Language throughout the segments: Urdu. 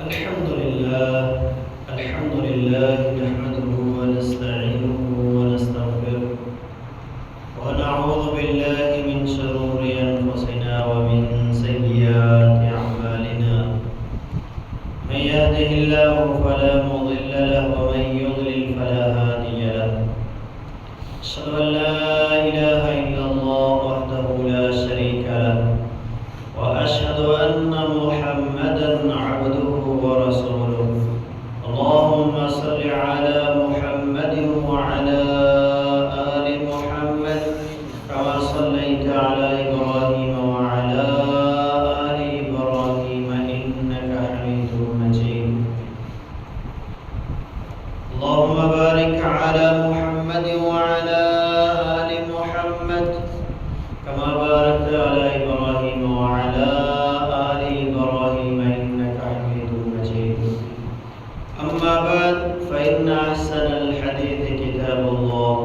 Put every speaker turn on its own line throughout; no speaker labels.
الحمد لله نحمده ونستعينه ونستغفره ونعوذ بالله من شرور أنفسنا ومن سيئات أعمالنا من يهده الله فلا مضل له ومن يضلل فلا هادي له أشهد أن لا إله إلا الله وحده لا شريك له وأشهد أن محمدا عبده ورسوله اللهم صل على محمد وعلى آل محمد كما صليت على إبراهيم وعلى آل إبراهيم إنك حميد مجيد اللهم بارك على محمد وعلى آل محمد كما باركت على إبراهيم وعلى آل إبراهيم إنك حميد مجيد أما بعد فإن أحسن الحديث كتاب الله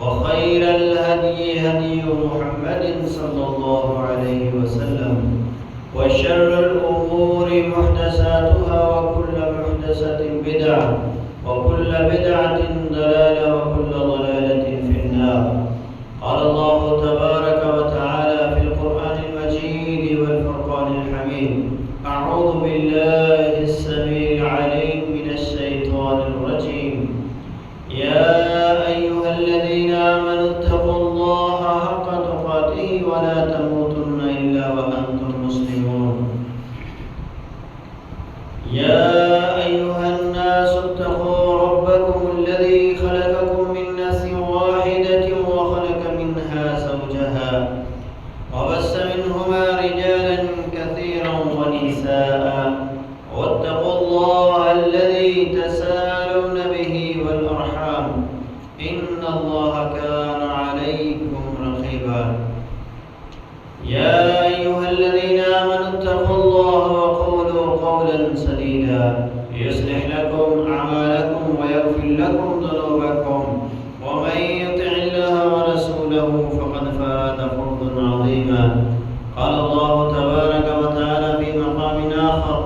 وخير الهدي هدي محمد صلى الله عليه وسلم وشر الأمور محدثاتها وكل محدثة بدعة وكل بدعة ضلالة وكل ضلالة في النار قال الله تبارك وتعالى في القرآن المجيد والفرقان الحميد أعوذ بالله السميع العليم من الشيطان الرجيم يا أيها الذين آمنوا اتقوا الله حق تقاته ولا تموتن إلا وأنتم مسلمون يا أيها الناس اتقوا ربكم الذي خلقكم من نفس واحدة وخلق منها زوجها وبث منهما رجالا كثيرا ونساء واتقوا الله الذي تساءلون به والأرحام إن الله كان عليكم رقيبا يا أيها الذين آمنوا اتقوا الله وقولوا قولا سديدا يصلح لكم أعمالكم ويغفر لكم ذنوبكم ومن يطع الله ورسوله فقد فاز فوزا عظيما قال الله تبارك وتعالى في مقام آخر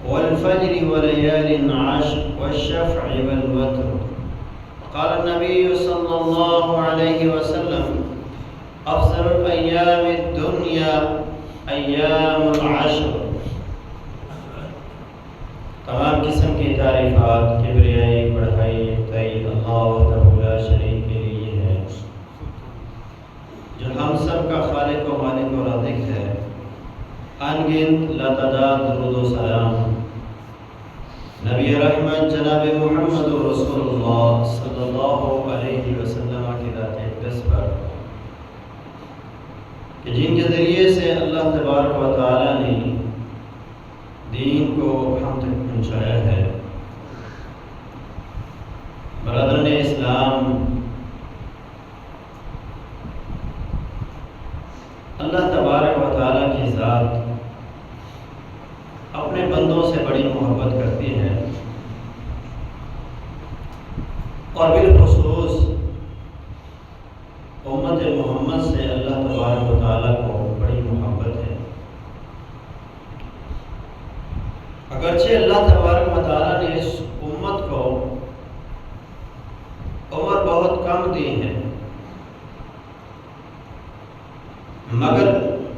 والفجر وليال عشر والشفع والوتر قال النبي صلى الله عليه وسلم أفضل الأيام الدنيا أيام العشر تمام قسم کی تعریفات کبریائی بڑھائی تعین اللہ وحدہ لا شریک کے لیے ہے جو ہم سب کا خالق و مالک و رازق ہے ان گنت لاتعداد درود و سلام نبی رحمت جناب محمد رسول اللہ صلی اللہ علیہ وسلم کی ذات اقدس پر کہ جن کے ذریعے سے اللہ تبارک و تعالی نے دین کو ہم تک پہنچایا ہے۔ برادران اسلام، اللہ تبارک و تعالی کی ذات اپنے بندوں سے بڑی محبت کرتی ہے اور بالخصوص امت محمد سے اللہ تبارک و تعالی کو بڑی محبت ہے۔ اگرچہ اللہ تبارک و تعالی نے اس امت کو عمر بہت کم دی ہے، مگر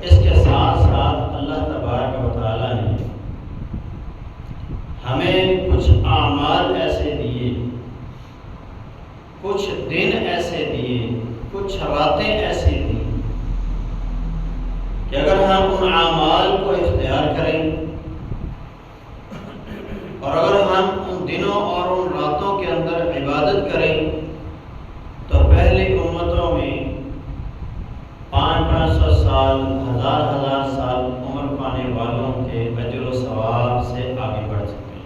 اس کے ساتھ ساتھ اللہ تبارک و تعالی نے ہمیں کچھ اعمال ایسے دیے، کچھ دن ایسے دیے، کچھ راتیں ایسی دی کہ اگر ہم ان اعمال کو اختیار کریں اور اگر ہم ان دنوں اور ان راتوں کے اندر عبادت کریں تو پہلی امتوں میں 500 سال، 1000 سال عمر پانے والوں کے اجر و ثواب سے آگے بڑھ سکتے ہیں۔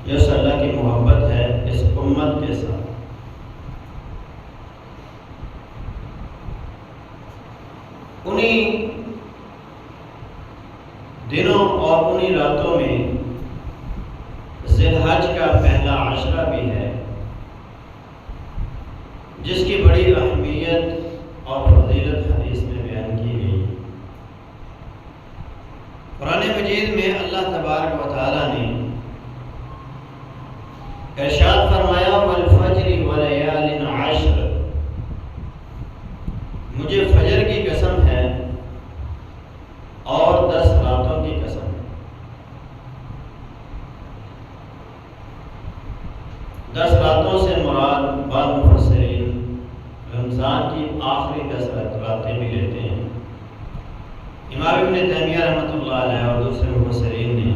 یہ اللہ کی محبت ہے اس امت کے ساتھ۔ انہی دنوں اور انہی راتوں میں ذی الحج کا پہلا عشرہ بھی ہے، جس کی بڑی اہمیت اور فضیلت حدیث میں بیان کی گئی۔ قرآن مجید مجید میں اللہ تبارک و تعالیٰ نے ارشاد فرمایا والفجر ولیال عشر، مجھے فجر کی قسم ہے اور 10 راتوں کی قسم ہے۔ 10 راتوں سے مراد بعض مفسرین رمضان کی آخری 10 راتیں بھی لیتے ہیں۔ امام ابن تیمیہ رحمۃ اللہ علیہ اور دوسرے مفسرین نے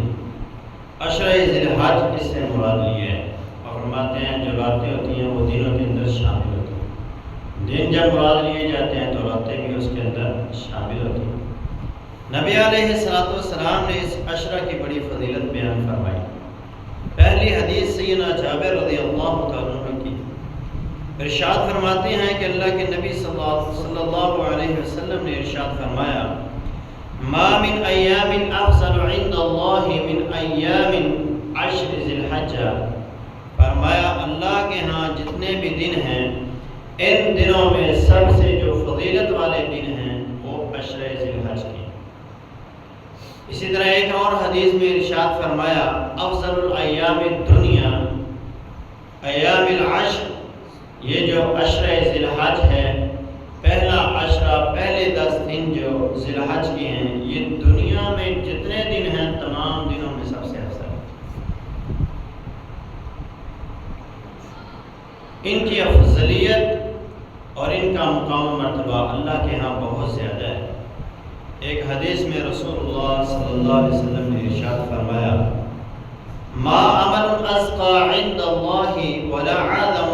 عشرہ ذی الحج اس سے مراد لی ہے اور فرماتے ہیں جو راتیں ہوتی ہیں وہ دنوں کے اندر شامل ہوتی ہیں۔ دن جب مراد لیے جاتے ہیں تو راتیں بھی اس کے اندر شامل ہوتی ہیں۔ نبی علیہ السلام نے اس عشرہ کی بڑی فضیلت بیان فرمائی۔ پہلی حدیث سیدنا جابر رضی اللہ تعالیٰ عنہ کی، ارشاد فرماتے ہیں کہ اللہ کے نبی صلی اللہ علیہ وسلم نے ارشاد فرمایا ما من ایام افضل عند اللہ من ایام عشر ذی الحجہ، فرمایا اللہ کے ہاں جتنے بھی دن ہیں ان دنوں میں سب سے جو فضیلت والے دن ہیں وہ عشرہ ذی الحج کے۔ اسی طرح ایک اور حدیث میں ارشاد فرمایا افضل الایام الدنیا ایام العشر، یہ جو عشرہ ذی الحج ہے، پہلا عشرہ پہلے 10 دن جو ذی الحج کے ہیں، یہ دنیا میں جتنے دن ہیں تمام دنوں میں سب سے افضل ہے۔ ان کی افضلیت اور ان کا مقام و مرتبہ اللہ کے ہاں بہت زیادہ ہے۔ ایک حدیث میں رسول اللہ صلی اللہ علیہ وسلم نے ارشاد فرمایا ما عمل اسقى عند اللہ ولا اعظم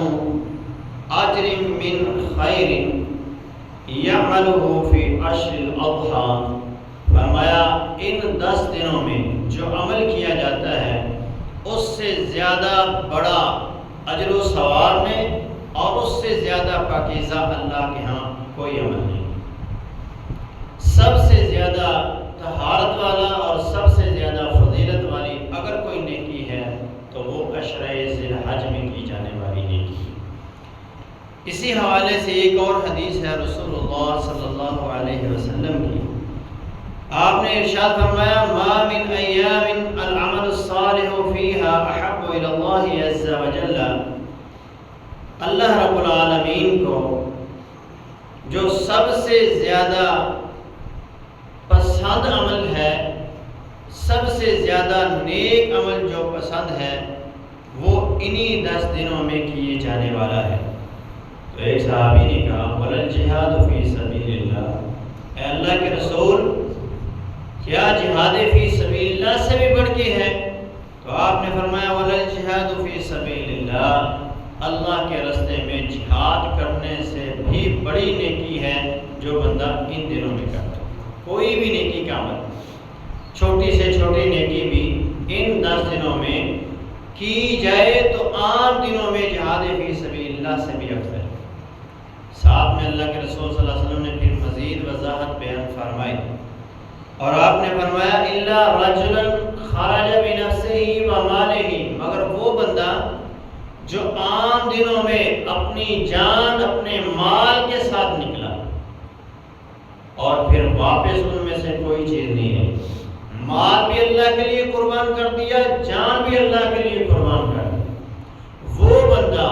اجر من خیر یعملہ فی عشر الاضحیٰ، فرمایا ان 10 دنوں میں جو عمل کیا جاتا ہے اس سے زیادہ بڑا اجر و ثواب میں اور اس سے زیادہ پاکیزہ اللہ کے ہاں کوئی عمل نہیں۔ سب سے زیادہ طہارت والا اور سب سے زیادہ فضیلت والی اگر کوئی نیکی ہے تو وہ عشرہ ذی الحج میں کی جانے والی نیکی ہے۔ اسی حوالے سے ایک اور حدیث ہے رسول اللہ صلی اللہ علیہ وسلم کی، آپ نے ارشاد فرمایا ما من ایام العمل الصالح فیہا احب الی اللہ عز وجل، اللہ رب العالمین کو جو سب سے زیادہ پسند عمل ہے، سب سے زیادہ نیک عمل جو پسند ہے وہ انہی 10 دنوں میں کیے جانے والا ہے۔ تو ایک صحابی نے کہا وَلَلْجِهَادُ فِي سَبِيلِ اللَّهِ، اے اللہ کے رسول کیا جہاد فی سبیل اللہ سے بھی بڑھ کے ہے؟ تو آپ نے فرمایا وَلَلْجِهَادُ فِي سَبِيلِ اللَّهِ، اللہ کے راستے میں جہاد کرنے سے بھی بڑی نیکی ہے جو بندہ ان دنوں میں کرتا ہے۔ کوئی بھی نیکی کا عمل، چھوٹی سے چھوٹی نیکی بھی ان 10 دنوں میں کی جائے تو عام دنوں میں جہاد فی سبیل اللہ سے بھی افضل ہے۔ ساتھ میں اللہ کے رسول صلی اللہ علیہ وسلم نے پھر مزید وضاحت بیان فرمائی اور آپ نے فرمایا الا رجلا خرج بنفسه وماله، مگر وہ بندہ جو عام دنوں میں اپنی جان اپنے مال کے ساتھ نکلا اور پھر واپس ان میں سے کوئی چیز نہیں ہے، مال بھی اللہ کے لیے قربان کر دیا، جان بھی اللہ کے لیے قربان کر دیا، وہ بندہ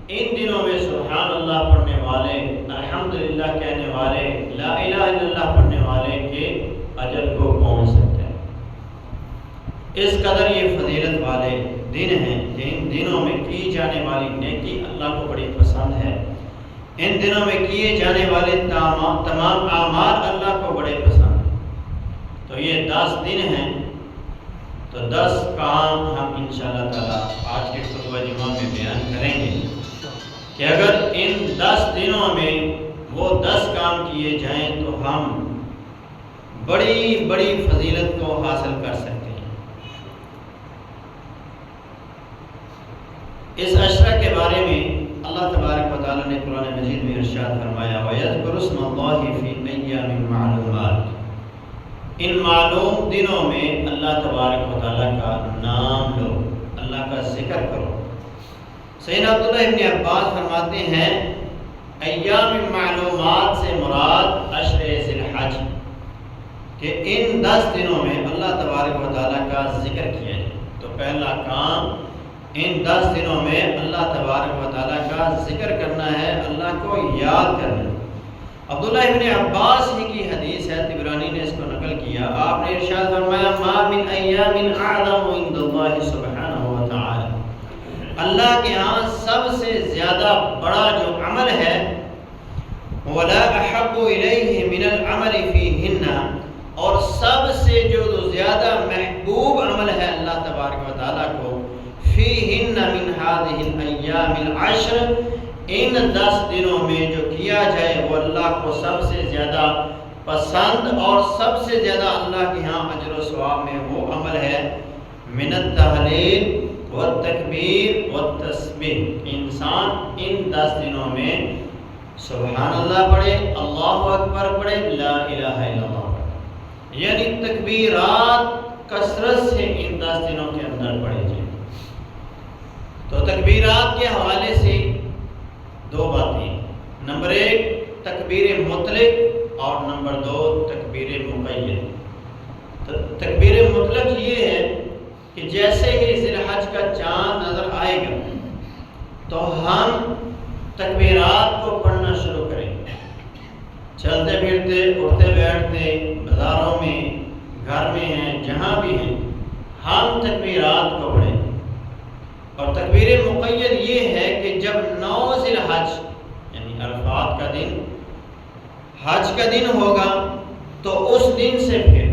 ان دنوں میں سبحان اللہ پڑھنے والے، الحمدللہ کہنے والے، لا الہ الا اللہ پڑھنے والے کے اجر کو پہنچ سکتا ہے۔ اس قدر یہ فضیلت والے دن ہیں جن دنوں میں کی جانے والی نیکی اللہ کو بڑی پسند ہے، ان دنوں میں کیے جانے والے تمام اعمال اللہ کو بڑے پسند ہیں۔ تو یہ 10 دن ہیں، تو 10 کام ہم انشاءاللہ تعالی آج کے خطبہ جمعہ میں بیان کریں گے کہ اگر ان 10 دنوں میں وہ 10 کام کیے جائیں تو ہم بڑی بڑی فضیلت کو حاصل کر سکتے ہیں۔ اس عشرہ کے بارے میں اللہ تبارک و تعالیٰ نے قرآن مجید میں ارشاد فرمایا وَيَذْكُرُ اسْمَ اللَّهِ فِي أَيَّامٍ مَّعْلُومَاتٍ، ان معلوم دنوں میں اللہ تبارک و تعالیٰ کا نام لو، اللہ کا ذکر کرو۔ سیدنا عبداللہ ابن عباس فرماتے ہیں ایام معلومات سے مراد عشر ذی الحج، کہ ان 10 دنوں میں اللہ تبارک و تعالیٰ کا ذکر کیا جائے۔ تو پہلا کام ان 10 دنوں میں اللہ تبارک و تعالیٰ کا ذکر کرنا ہے، اللہ کو یاد کرنا ہے۔ عبداللہ ابن عباس ہی کی حدیث ہے، طبرانی نے اس کو نقل کیا، آپ نے ارشاد فرمایا ما من ایام اعظم عند اللہ سبحانہ و تعالی، اللہ کے ہاں سب سے زیادہ بڑا جو عمل ہے، ولا احب الیہ من العمل فیہن، اور سب سے جو زیادہ محبوب عمل ہے اللہ تبارک و تعالیٰ کو، فیہن من هذه الايام العشر، ان 10 دنوں میں جو کیا جائے وہ اللہ کو سب سے زیادہ پسند اور سب سے زیادہ اللہ کے ہاں اجر و ثواب میں وہ عمل ہے، من التحلیل والتکبیر والتسبیح، انسان ان 10 دنوں میں سبحان اللہ پڑھے، اللہ اکبر پڑھے، لا الہ الا اللہ پڑھے، یعنی تکبیرات کثرت سے ان 10 دنوں کے اندر پڑھے جائیں۔ تو تکبیرات کے حوالے سے 2 باتیں، نمبر 1 تکبیر مطلق اور نمبر 2 تکبیر مقید۔ تکبیر مطلق یہ ہے کہ جیسے ہی ذی الحج کا چاند نظر آئے گا تو ہم تکبیرات کو پڑھنا شروع کریں گے، چلتے پھرتے، اٹھتے بیٹھتے، بازاروں میں، گھر میں ہیں، جہاں بھی ہیں، ہم تکبیرات کو پڑھیں۔ اور تکبیر مقید یہ ہے کہ جب 9 ذی الحج یعنی عرفات کا دن، حج کا دن ہوگا تو اس دن سے پھر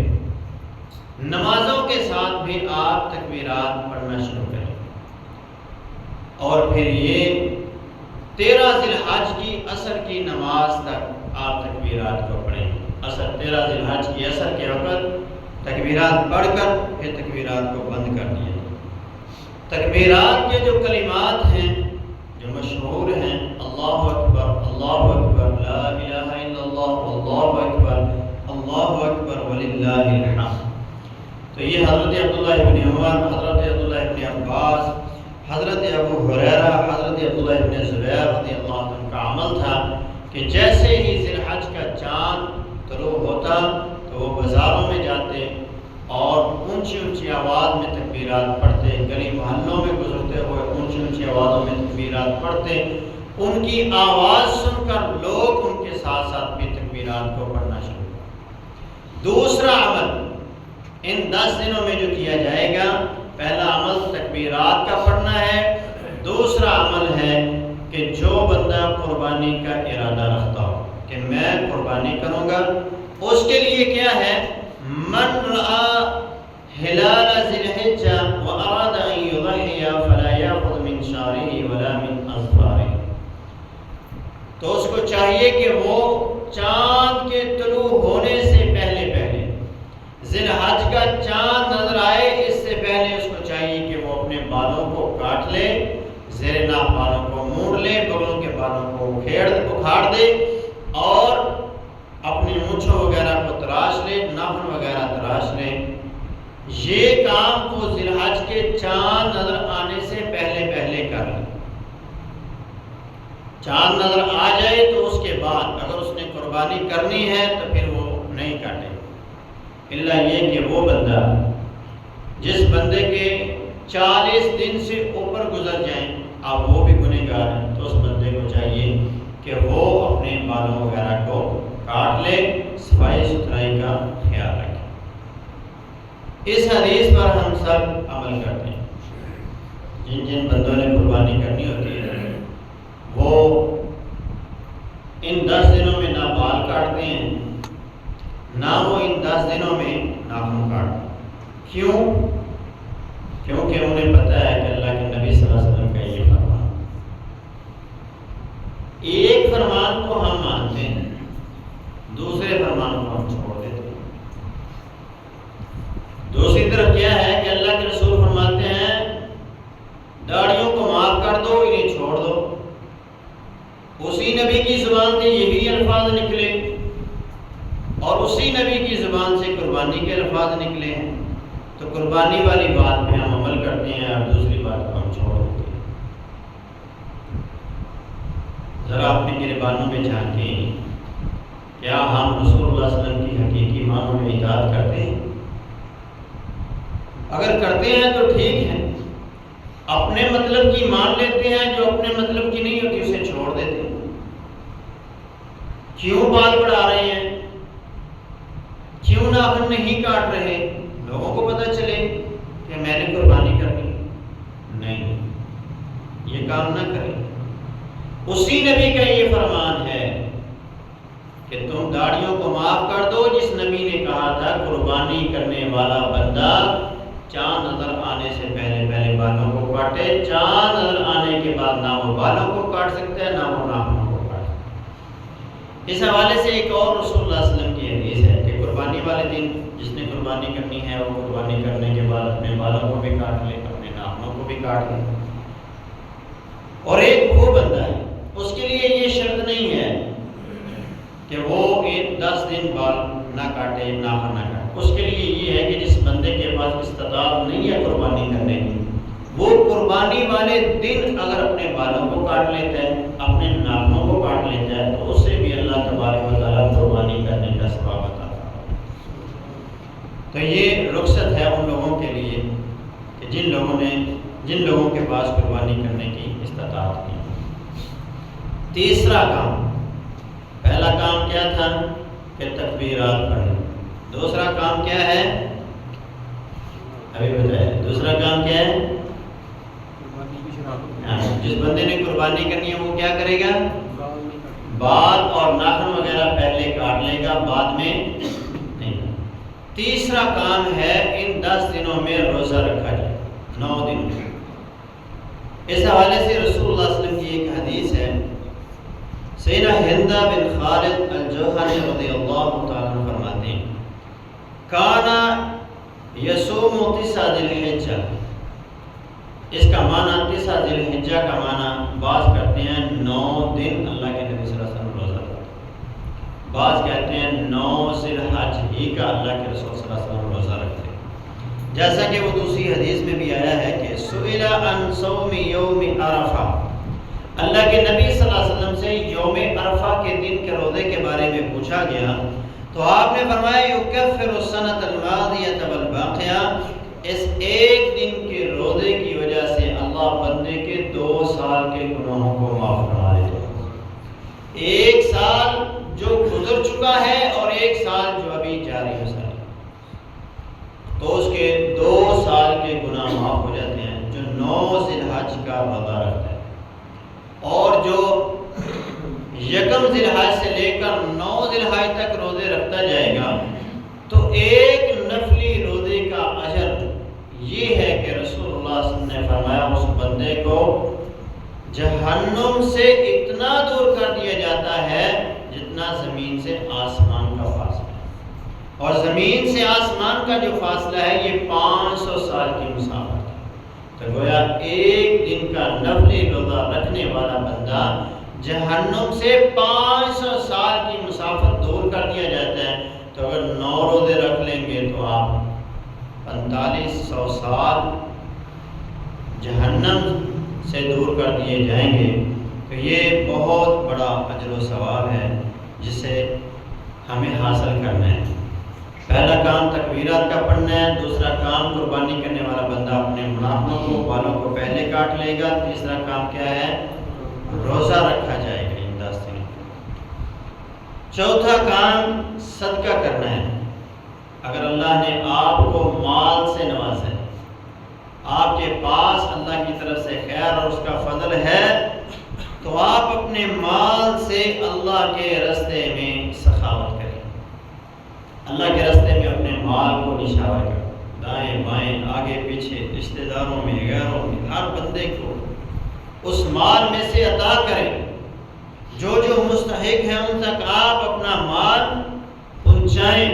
نمازوں کے ساتھ بھی آپ تکبیرات پڑھنا شروع کریں، اور پھر یہ 13 ذی الحج کی عصر کی نماز تک آپ تکبیرات کو پڑھیں۔ عصر 13 ذی الحج کی عصر کے وقت تکبیرات پڑھ کر پھر تکبیرات کو بند کر دیا۔ تکبیرات کے جو کلمات ہیں جو مشہور ہیں، اللہ اکبر، اللہ اکبر، لا الہ الا اللہ، اللہ اکبر وللہ الحمد۔ تو یہ حضرت عبداللہ ابن عمر، حضرت عبداللہ ابن عباس، حضرت ابو ہریرہ، حضرت عبداللہ ابن زبیر رضی اللہ عنہ کا عمل تھا کہ جیسے ہی ذی الحج کا چاند طلوع ہوتا تو وہ بازاروں میں جاتے اور اونچی اونچی آواز میں تکبیرات پڑھتے، گلی محلوں میں گزرتے ہوئے اونچی اونچی آوازوں میں تکبیرات پڑھتے، ان کی آواز سن کر لوگ ان کے ساتھ ساتھ بھی تکبیرات کو پڑھنا شروع کرتے۔ دوسرا عمل ان 10 دنوں میں جو کیا جائے گا، پہلا عمل تکبیرات کا پڑھنا ہے، دوسرا عمل ہے کہ جو بندہ قربانی کا ارادہ رکھتا ہو کہ میں قربانی کروں گا، اس کے لیے کیا ہے، من رأى ہلال ذی الحجہ واراد ان یضحی فلا یأخذ من شعره ولا من اظفاره، تو اس کو چاہیے کہ وہ چاند کے طلوع ہونے سے پہلے ذی الحج کا چاند نظر آئے اس سے پہلے اس کو چاہیے کہ وہ اپنے بالوں کو کاٹ لے، زیر ناف بالوں کو موڑ لے، بغلوں کے بالوں کو اکھاڑ دے اور اپنی مونچھوں وغیرہ کو تراش لے، ناخن وغیرہ تراش لے۔ یہ کام کو ذی الحج کے چاند نظر آنے سے پہلے کر لے۔ چاند نظر آ جائے تو اس کے بعد اگر اس نے قربانی کرنی ہے تو پھر وہ نہیں کاٹے، اللہ یہ کہ وہ بندہ جس بندے کے 40 دن سے اوپر گزر جائیں، اب وہ بھی گنہگار ہیں، تو اس بندے کو چاہیے کہ وہ اپنے بالوں وغیرہ کو کاٹ لے، صفائی ستھرائی کا خیال رکھے۔ اس حدیث پر ہم سب عمل کرتے ہیں۔ جن بندوں نے قربانی کرنی ہوتی ہے وہ ان 10 دنوں میں نہ بال کاٹتے ہیں، نہ وہ ان 10 دنوں میں ناخن کاٹتے۔ کیوں؟ کیونکہ انہیں پتہ ہے کہ اللہ کے نبی صلی اللہ علیہ وسلم کا یہ فرمان، ایک فرمان کو ہم مانتے ہیں، دوسرے فرمان کو ہم چھوڑ دیتے ہیں۔ دوسری طرف کیا ہے کہ اللہ کے رسول فرماتے ہیں داڑھیوں کو معاف کر دو، انہیں چھوڑ دو۔ اسی نبی کی زبان سے یہی الفاظ نکلے اور اسی نبی کی زبان سے قربانی کے الفاظ نکلے ہیں، تو قربانی والی بات پہ ہم عمل کرتے ہیں اور دوسری بات کو ہم چھوڑ دیتے ہیں۔ ذرا اپنے گریبانوں میں جھانکیں کہ کیا ہم رسول اللہ صلی اللہ علیہ وسلم کی حقیقی معنوں میں اطاعت کرتے ہیں؟ اگر کرتے ہیں تو ٹھیک ہے، اپنے مطلب کی مان لیتے ہیں، جو اپنے مطلب کی نہیں ہوتی اسے چھوڑ دیتے ہیں۔ کیوں بال بڑھا رہے ہیں؟ کیوں ناخن نہیں کاٹ رہے؟ لوگوں کو پتہ چلے کہ میں نے قربانی کرنی؟ نہیں، یہ کام نہ کریں۔ اسی نبی کا یہ فرمان ہے کہ تم داڑھیوں کو معاف کر دو، جس نبی نے کہا تھا قربانی کرنے والا بندہ چاند نظر آنے سے پہلے بالوں کو کاٹے، چاند نظر آنے کے بعد نہ وہ بالوں کو کاٹ سکتا ہے نہ وہ ناخنوں کو کاٹ سکتا ہے۔ اس حوالے سے ایک اور رسول اللہ صلی اللہ علیہ وسلم کی حدیث ہے کہ قربانی والے دن جس نے قربانی کرنی ہے وہ قربانی کرنے کے بعد اپنے بالوں کو بھی کاٹ لے، اپنے ناخنوں کو بھی کاٹ لے۔ اور ایک وہ بندہ ہے، اس کے لیے یہ شرط نہیں ہے کہ وہ 10 دن بال نہ کاٹے، ناخن نہ کاٹے۔ اس کے لیے یہ ہے کہ جس بندے کے پاس استطاعت نہیں ہے قربانی کرنے کی، وہ قربانی والے دن اگر اپنے بالوں کو کاٹ لیتا ہے، اپنے ناخنوں کو کاٹ لیتا ہے، تو اس سے بھی اللہ تبارک و تعالیٰ قربانی کرنے کا ثواب عطا فرمائے۔ تو یہ رخصت ہے ان لوگوں کے لیے کہ جن لوگوں کے پاس قربانی کرنے کی استطاعت نہیں۔ تیسرا کام، پہلا کام کیا تھا کہ تکبیرات پڑھیں، دوسرا کام کیا ہے؟ ابھی بتائیں، دوسرا کام کیا ہے؟ جس بندے نے قربانی کرنی ہے وہ کیا کرے گا؟ بال اور ناخن وغیرہ پہلے کاٹ لے گا، بعد میں نہیں۔ تیسرا کام ہے ان 10 دنوں میں روزہ رکھا جائے، 9 دن۔ اس حوالے سے رسول اللہ صلی اللہ علیہ وسلم کی ایک حدیث ہے، سیدنا ہندہ بن خالد الجوہنی رضی اللہ تعالیٰ عنہ فرماتے ہیں کانا یصوم 9 ذی الحجہ۔ اس کا معنی 9 ذی الحجہ کا معنی بعض کرتے ہیں 9 دن اللہ کے نبی صلی اللہ علیہ وسلم روزہ رکھتے ہیں، بعض کہتے ہیں 9 ذی الحج ہی کا اللہ کے رسول صلی اللہ علیہ وسلم روزہ رکھتے ہیں۔ جیسا کہ وہ دوسری حدیث میں بھی آیا ہے کہ سئل عن صوم یوم عرفہ، اللہ کے نبی صلی اللہ علیہ وسلم سے یوم عرفہ کے دن کے روزے کے بارے میں پوچھا گیا تو آپ نے فرمایا یکفر السنۃ الماضیۃ والباقیہ، اس ایک دن کے روزے کی وجہ سے اللہ بندے کے 2 سال کے گناہوں کو معاف فرما دیتا ہے۔ 1 سال جو گزر چکا ہے اور 1 سال جو ابھی جاری ہو سکتا ہے، تو اس کے 2 سال کے گناہ معاف ہو جاتے ہیں جو 9 ذی الحج کا روزہ رکھتا ہے۔ اور جو 1 ذی الحج سے لے کر 9 ذی الحج تک روزے رکھتا جائے گا تو ایک نفلی روزے کا اجر یہ ہے کہ رسول اللہ صلی اللہ علیہ وسلم نے فرمایا اس بندے کو جہنم سے اتنا دور کر دیا جاتا ہے جتنا زمین سے آسمان کا فاصلہ ہے، اور زمین سے آسمان کا جو فاصلہ ہے یہ 500 سال کی مسافت ہے۔ تو گویا ایک دن کا نفلی روزہ رکھنے والا بندہ جہنم سے 500 سال کی مسافت دور کر دیا جاتا ہے۔ تو اگر 9 روزے رکھ لیں گے تو آپ 4500 سال جہنم سے دور کر دیے جائیں گے۔ تو یہ بہت بڑا اجر و ثواب ہے جسے ہمیں حاصل کرنا ہے۔ پہلا کام تکبیرات کا پڑھنا ہے، دوسرا کام قربانی کرنے والا بندہ اپنے ناخنوں کو بالوں کو پہلے کاٹ لے گا، تیسرا کام کیا ہے؟ روزہ رکھا جائے گا ان 10 دنوں۔ چوتھا کام صدقہ کرنا ہے۔ اگر اللہ نے آپ کو مال سے نوازا ہے، آپ کے پاس اللہ کی طرف سے خیر اور اس کا فضل ہے، تو آپ اپنے مال سے اللہ کے راستے میں سخاوت کریں، اللہ کے راستے میں اپنے مال کو نشاور کریں، دائیں بائیں آگے پیچھے رشتہ داروں میں غیروں میں ہر بندے کو اس مال میں سے عطا کریں۔ جو جو مستحق ہیں ان تک آپ اپنا مال پہنچائیں۔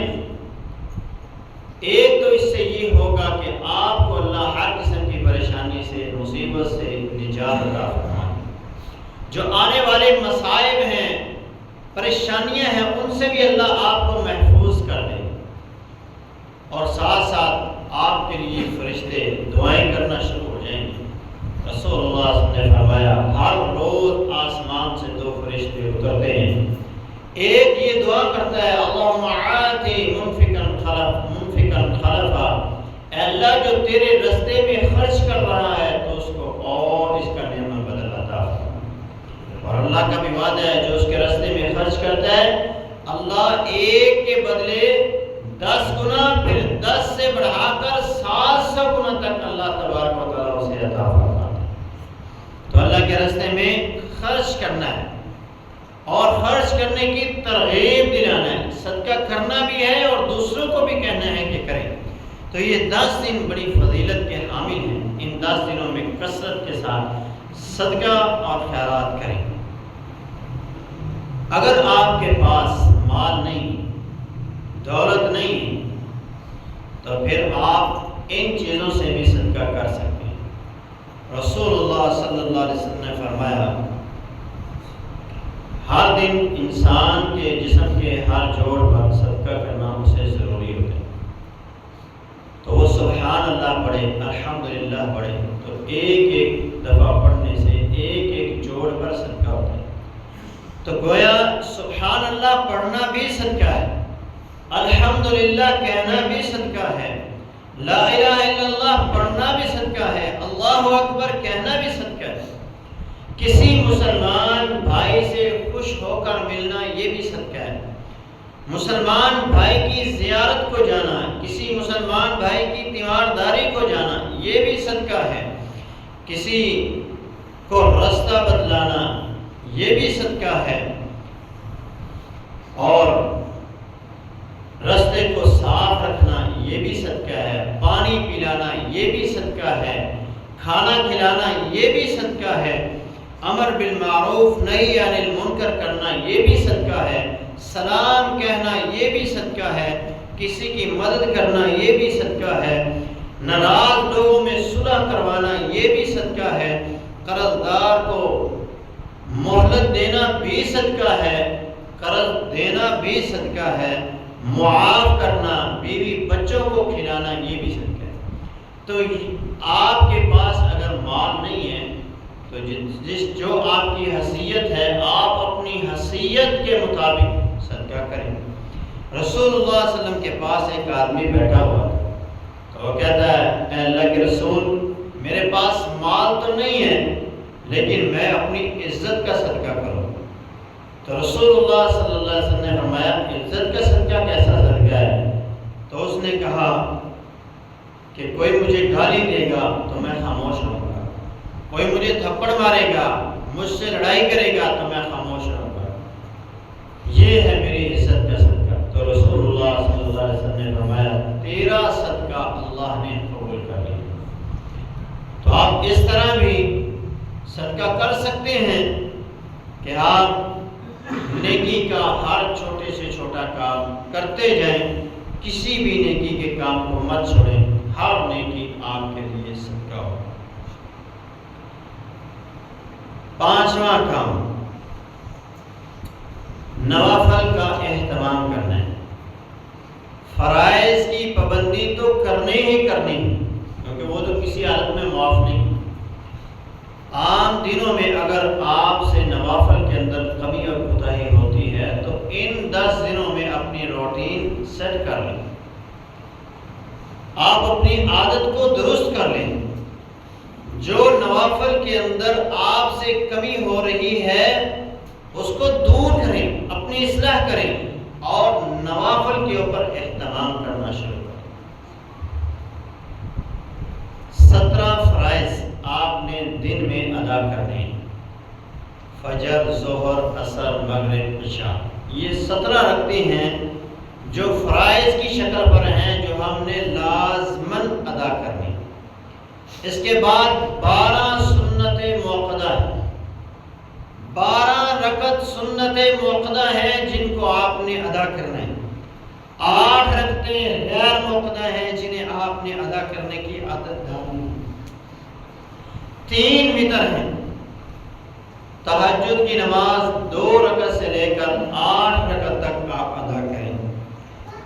ایک تو اس سے یہ ہوگا کہ آپ کو اللہ ہر قسم کی پریشانی سے، مصیبت سے نجات عطا فرمائے۔ جو آنے والے مصائب ہیں، پریشانیاں ہیں، ان سے بھی اللہ آپ کو محفوظ کر دے، اور ساتھ ساتھ آپ کے لیے فرشتے دعائیں کرنا شروع ہو جائیں گے۔ رسول اللہ صلی اللہ علیہ وسلم نے فرمایا ہر روز آسمان سے 2 فرشتے اترتے ہیں، ایک یہ دعا کرتا ہے اللہم آتی منفقا خلفا، اے اللہ جو تیرے رستے میں خرچ کر رہا ہے تو اس کو اور اس کا نعمت بدل عطا فرما۔ اور اللہ کا بھی وعدہ ہے جو اس کے رستے میں خرچ کرتا ہے اللہ ایک کے بدلے 10 گنا، پھر 10 سے بڑھا کر 700 گنا تک اللہ تبارک و تعالیٰ اسے عطا فرماتا ہے۔ تو اللہ کے راستے میں خرچ کرنا ہے اور خرچ کرنے کی ترغیب دلانا ہے، صدقہ کرنا بھی ہے اور دوسروں کو بھی کہنا ہے کہ کریں۔ تو یہ 10 دن بڑی فضیلت کے حامل ہیں، ان 10 دنوں میں کثرت کے ساتھ صدقہ اور خیرات کریں۔ اگر آپ کے پاس مال نہیں، دولت نہیں، تو پھر آپ ان چیزوں سے بھی صدقہ کر سکتے ہیں۔ رسول اللہ صلی اللہ علیہ وسلم نے فرمایا ہر دن انسان کے جسم کے ہر جوڑ پر صدقہ کرنا اسے ضروری ہوتا ہے۔ تو وہ سبحان اللہ پڑھے، الحمدللہ پڑھے، تو ایک ایک دفعہ پڑھنے سے ایک ایک جوڑ پر صدقہ ہوتا ہے۔ تو گویا سبحان اللہ پڑھنا بھی صدقہ ہے، الحمدللہ کہنا بھی صدقہ ہے، لا الہ الا اللہ پڑھنا بھی صدقہ ہے، اللہ اکبر کہنا بھی صدقہ ہے، کسی مسلمان بھائی سے خوش ہو کر ملنا یہ بھی صدقہ ہے، مسلمان بھائی کی زیارت کو جانا، کسی مسلمان بھائی کی تیمارداری کو جانا یہ بھی صدقہ ہے، کسی کو رستہ بتلانا یہ بھی صدقہ ہے، اور رستے کو صاف رکھنا یہ بھی صدقہ ہے، پانی پلانا یہ بھی صدقہ ہے، کھانا کھلانا یہ بھی صدقہ ہے، امر بالمعروف نہی عن المنکر کرنا یہ بھی صدقہ ہے، سلام کہنا یہ بھی صدقہ ہے، کسی کی مدد کرنا یہ بھی صدقہ ہے، ناراض لوگوں میں صلح کروانا یہ بھی صدقہ ہے، قرض دار کو مہلت دینا بھی صدقہ ہے، قرض دینا بھی صدقہ ہے، معاف کرنا، بیوی بچوں کو کھلانا یہ بھی صدقہ ہے۔ تو آپ کے پاس اگر مال نہیں ہے تو جو آپ کی حیثیت ہے آپ اپنی حیثیت کے مطابق صدقہ کریں۔ رسول اللہ صلی اللہ علیہ وسلم کے پاس ایک آدمی بیٹھا ہوا تھا، تو وہ کہتا ہے اے اللہ کے رسول میرے پاس مال تو نہیں ہے لیکن میں اپنی عزت کا صدقہ کروں۔ تو رسول اللہ صلی اللہ علیہ وسلم نے فرمایا عزت کا صدقہ کیسا صدقہ ہے؟ تو اس نے کہا کہ کوئی مجھے گالی دے گا تو میں خاموش رہوں گا، کوئی مجھے تھپڑ مارے گا، مجھ سے لڑائی کرے گا تو میں خاموش رہوں گا، یہ ہے میری عزت کا صدقہ۔ تو رسول اللہ صلی اللہ علیہ وسلم نے فرمایا تیرا صدقہ اللہ نے قبول کر لیا۔ تو آپ اس طرح بھی صدقہ کر سکتے ہیں کہ آپ نیکی کا ہر چھوٹے سے چھوٹا کام کرتے جائیں، کسی بھی نیکی کے کام کو مت چھوڑیں، ہر نیکی آپ کے لیے صدقہ ہو۔ 5واں کام نوافل کا اہتمام کرنا ہے۔ فرائض کی پابندی تو کرنی ہی کرنی ہے کیونکہ وہ تو کسی حالت میں معاف نہیں۔ عام دنوں میں اگر آپ سے نوافل کے اندر کمی اور کوتاہی ہوتی ہے تو ان 10 دنوں میں اپنی روٹین سیٹ کر لیں، آپ اپنی عادت کو درست کر لیں، جو نوافل کے اندر آپ سے کمی ہو رہی ہے اس کو دور کریں، اپنی اصلاح کریں اور نوافل کے اوپر اہتمام کرنا شروع کریں۔ 17 فرائض آپ نے دن میں ادا کرنے ہیں، فجر، ظہر، عصر، مغرب، عشاء، یہ 17 رکھتے ہیں جو فرائض کی شکل پر ہیں، جو ہم نے لازماً ادا کرنے۔ اس کے بعد 12 سنت موقدہ ہیں، 12 رکعت سنت موقدہ ہیں جن کو آپ نے ادا کرنا ہے، 8 رکعتیں غیر موقدہ ہیں جنہیں آپ نے ادا کرنے کی عادت ڈالنی ہے، 3 وتر ہیں، تہجد کی نماز 2 رکعت سے لے کر 8 رکعت تک آپ ادا کریں،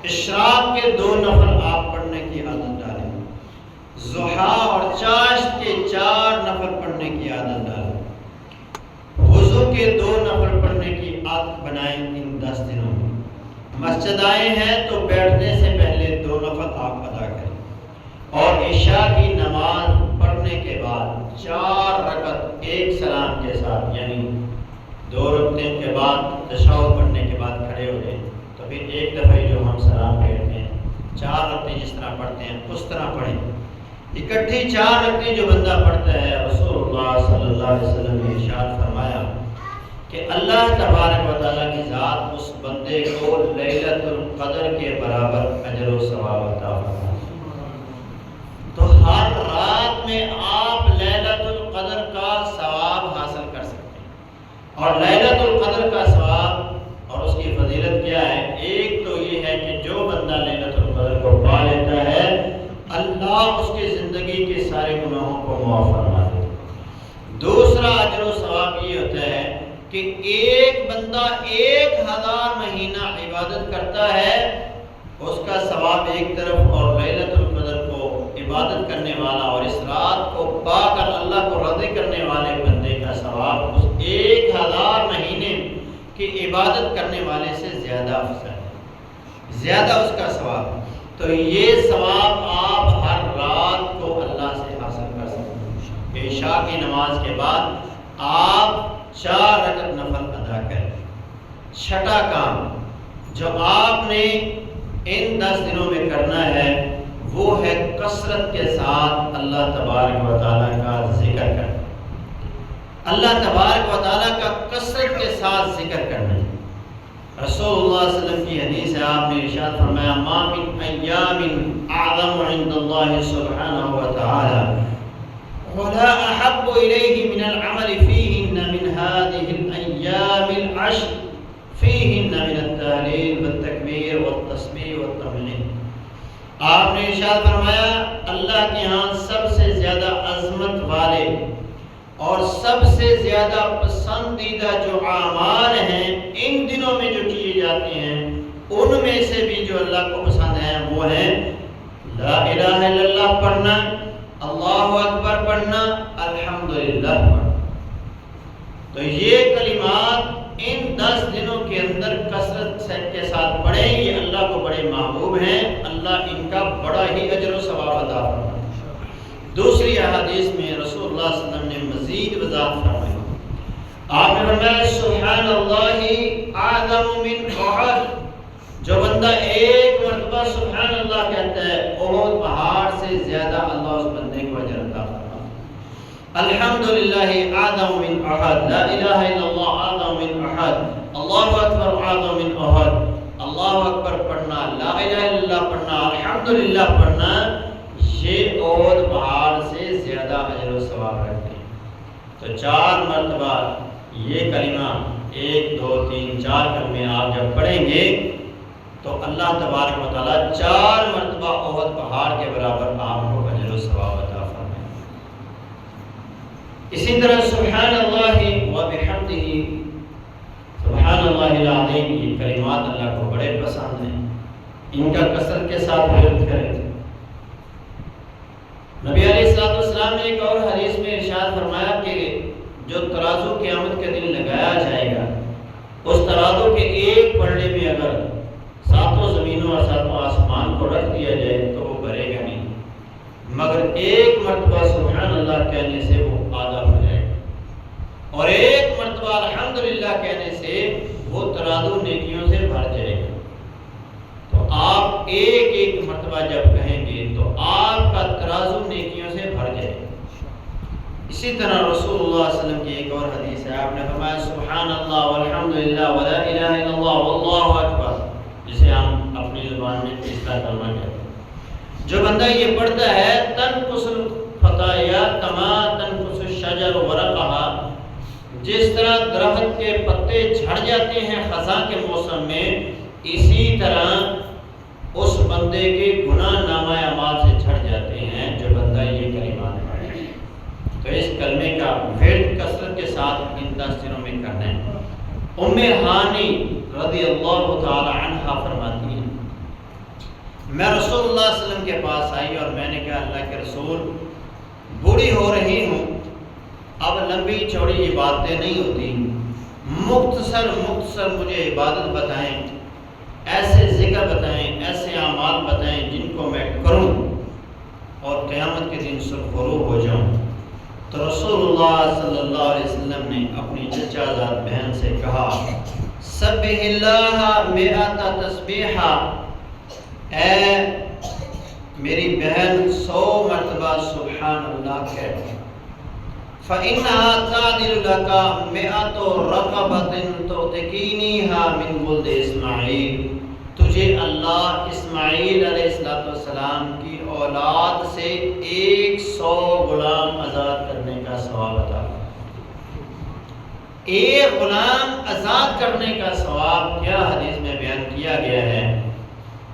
اشراق کے 2 نفل آپ پڑھنے کی عادت ڈالیں، ضحیٰ اور چاشت کے 4 نفل پڑھنے کی عادت ڈالیں، وضو کے 2 نفل پڑھنے کی عادت بنائیں، ان ان 10 دنوں میں مسجد آئے ہیں تو بیٹھنے سے پہلے 2 نفل آپ ادا کریں، اور عشاء کی نماز پڑھنے کے بعد 4 رکعت ایک سلام کے ساتھ، یعنی 2 رکعتیں کے بعد تشہد پڑھنے کے بعد کھڑے ہو جائیں، تو پھر ایک دفعہ جو ہم سلام پھیرتے ہیں 4 رکعتیں جس طرح پڑھتے ہیں اس طرح پڑھیں۔ اکٹھی 4 رکعتیں جو بندہ پڑھتا ہے، رسول اللہ صلی اللہ علیہ وسلم نے ارشاد فرمایا کہ اللہ تبارک و تعالیٰ کی ذات اس بندے کو لیلۃ القدر کے برابر اجر و ثواب عطا فرماتی ہے۔ تو ہر رات میں آپ لیلۃ القدر کا ثواب حاصل کر سکتے ہیں، اور لیلۃ القدر کا ثواب اور اس کی فضیلت کیا ہے؟ ایک تو یہ ہے کہ جو بندہ لیلۃ القدر کو پا لیتا ہے، اللہ اس کی زندگی کے سارے گناہوں کو معاف فرما دیتا ہے۔ دوسرا اجر و ثواب یہ ہوتا ہے کہ ایک بندہ 1000 مہینہ عبادت کرتا ہے، اس کا ثواب ایک طرف، اور لیلۃ القدر کو عبادت کرنے والا اور اس رات کو پا کر اللہ کو راضی کرنے والے بندے کا ثواب اس 1000 مہینے کی عبادت کرنے والے سے زیادہ افضل ہے، زیادہ اس کا ثواب۔ تو یہ ثواب آپ ہر رات کو اللہ سے حاصل کر سکتے ہیں۔ عشاء کی نماز کے بعد آپ 4 رکعت نفل ادا کریں۔ چھٹا کام جو آپ نے ان 10 دنوں میں کرنا ہے وہ ہے کثرت کے ساتھ اللہ تبارک و تعالیٰ کا ذکر کرنا۔ اللہ تبارک و تعالیٰ کا کثرت کے ساتھ ذکر کرنا۔ رسول اللہ صلی اللہ علیہ وسلم کی حدیث ہے، آپ نے ارشاد فرمایا ما من ایام اعظم عند اللہ سبحانہ و تعالی ولا احب الیہ من العمل فیہن من هذه الايام العشر فیہن من التہلیل والتکبیر والتسبیح والتحمید۔ آپ نے ارشاد فرمایا اللہ کے ہاں سب سے زیادہ عظمت والے اور سب سے زیادہ پسندیدہ جو اعمال ہیں ان دنوں میں جو کیے جاتے ہیں، ان میں سے بھی جو اللہ کو پسند ہیں وہ ہیں لا الہ الا اللہ پڑھنا، اللہ اکبر پڑھنا، الحمدللہ پڑھنا۔ تو یہ کلمات ان 10 دنوں کے اندر کثرت کے ساتھ پڑھیں، یہ اللہ کو بڑے محبوب ہیں، اللہ ان کا بڑا ہی اجر و ثواب عطا فرمائے۔ دوسری احادیث میں رسول اللہ صلی اللہ علیہ وسلم نے مزید وضاحت فرمائی۔ آپ نے فرمایا سبحان اللہ اعظم من احد، جو بندہ ایک مرتبہ سبحان اللہ کہتا ہے احد پہاڑ سے زیادہ اللہ اس بندے کو اجر عطا فرماتا ہے۔ الحمدللہ اعظم من احد، لا الہ الا اللہ اعظم من احد، اللہ اکبر اعظم من احد، اللہ اکبر پڑھنا، لا الہ الا اللہ پڑھنا، الحمدللہ پڑھنا، یہ احد پہاڑ سے زیادہ اجر و ثواب رکھتے ہیں۔ تو 4 مرتبہ یہ کلمہ 1 2 3 4 کلمے آپ جب پڑھیں گے تو اللہ تبارک و تعالیٰ 4 مرتبہ احد پہاڑ کے برابر آپ کو اجر و ثواب عطا فرمائے۔ اسی طرح سبحان اللہ و بحمدہ، سبحان اللہ العظیم، یہ کلمات اللہ کو بڑے پسند ہیں، ان کا کثرت کے ساتھ ورد کریں۔ نبی علیہ السلام نے ایک اور حدیث میں ارشاد فرمایا کہ جو ترازو قیامت کے دن لگایا جائے گا، اس ترازو کے ایک پلڑے میں اگر 7 زمینوں اور 7 آسمان کو رکھ دیا جائے تو وہ بھرے گا نہیں، مگر ایک مرتبہ سبحان اللہ کہنے سے وہ آدھا ہو جائے گا، اور ایک مرتبہ الحمدللہ کہنے سے وہ ترازو نیکیوں سے بھر جائے گا۔ تو آپ ایک مرتبہ جب کہیں گے تو آپ کا ترازو نیکیوں سے بھر جائے گا۔ اسی طرح رسول اللہ صلی اللہ علیہ وسلم کی ایک اور حدیث ہے، آپ نے فرمایا سبحان اللہ والحمدللہ ولا الہ الا اللہ واللہ اکبر، جسے ہم اپنی زبان میں تیسرا کلمہ کہتے ہیں۔ جو بندہ یہ پڑھتا ہے تنقص الخطایا کما تنقص الشجر ورقہا، جس طرح درخت کے پتے جھڑ جاتے ہیں خزاں کے موسم میں، اسی طرح اس بندے کے گناہ نامہ اعمال سے جھڑ جاتے ہیں جو بندہ یہ کلمات پڑھے۔ تو اس کلمے کا ورد کثرت کے ساتھ ان 10 دنوں میں کرنا ہے۔ ام ہانی رضی اللہ تعالی عنہا فرماتی ہیں میں رسول اللہ صلی اللہ علیہ وسلم کے پاس آئی اور میں نے کہا اللہ کے رسول بوڑھی ہو رہی ہوں، اب لمبی چوڑی یہ باتیں نہیں ہوتی، مختصر مجھے عبادت بتائیں، ایسے ذکر بتائیں، ایسے اعمال بتائیں جن کو میں کروں اور قیامت کے دن سرخرو ہو جاؤں۔ تو رسول اللہ صلی اللہ علیہ وسلم نے اپنی چچا زاد بہن سے کہا سبح اللہ مئات تسبیحہ، اے میری بہن 100 مرتبہ سبحان اللہ کہہ، فَإِنَّهَا تَعْدِلُ لَكَ مِئَةُ رَقَبَةٍ تُعْتِقِينِهَا مِنْ وَلْدِ اسماعیل، تجھے اللہ اسماعیل علیہ السلام کی اولاد سے 100 غلام آزاد کرنے کا ثواب عطا فرمائے۔ ایک غلام آزاد کرنے کا ثواب کیا حدیث میں بیان کیا گیا ہے